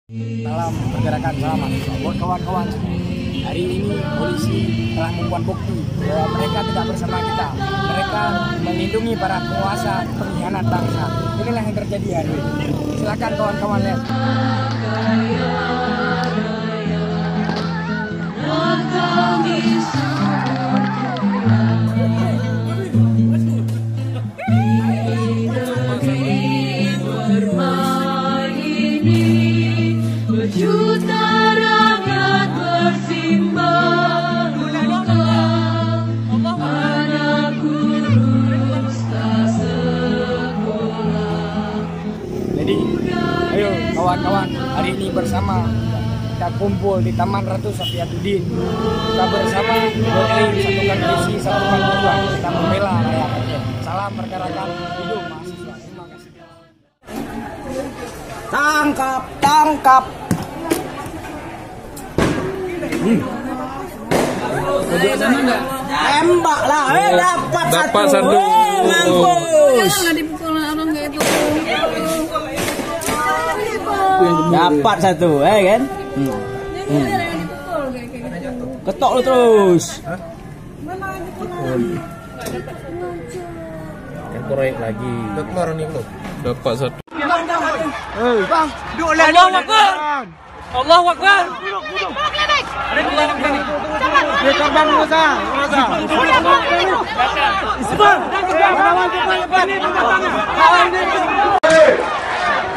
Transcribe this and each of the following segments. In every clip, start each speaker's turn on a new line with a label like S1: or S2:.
S1: Salam pergerakan, selamat buat kawan-kawan. Hari ini polisi telah membuat bukti bahwa mereka tidak bersama kita. Mereka melindungi para penguasa pengkhianat bangsa. Inilah yang terjadi hari ini. Silakan kawan-kawan lihat.
S2: Juta rakyat bersimbah duka, anak kurus tak sekolah.
S1: Jadi, ayo kawan-kawan, hari ini bersama kita kumpul di Taman Ratu Safiatuddin. Kita bersama beriring, satukan visi, satukan tujuan. Kita membela rakyat Aceh. Salam pergerakan, hidup mahasiswa. Terima kasih. Tangkap, tangkap. Tembak lah, dapat satu. Mampus.
S2: Jangan dipukul orang kayak itu.
S1: Dapat satu, kan?
S2: Jangan dipukul kayak gitu.
S1: Ketok lu terus.
S3: Kan korek lagi. Udah keluar nih lu. Dapat satu.
S1: Bang, duduklah.
S4: Allahu Akbar. Allahu Akbar.
S1: Dekat bang Musa.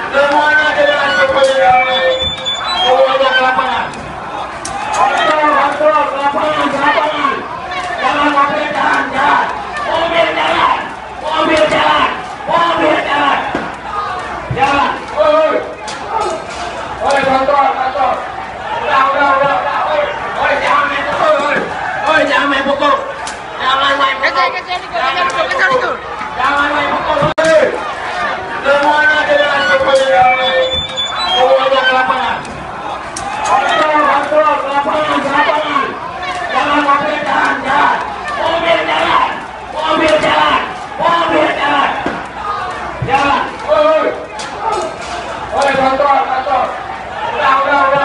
S5: Semuanya dengan supaya semuanya ke lapangan. Lapangan. Jangan mobil jalan. Jalan. Oi, kantor. Udah. Oi, jangan main pukul. Jangan main pukul. Semuanya dengan supaya semuanya ke lapangan. Lapangan. Jangan mobil jalan. Mobil jalan. Jalan. Oi, kantor. Udah.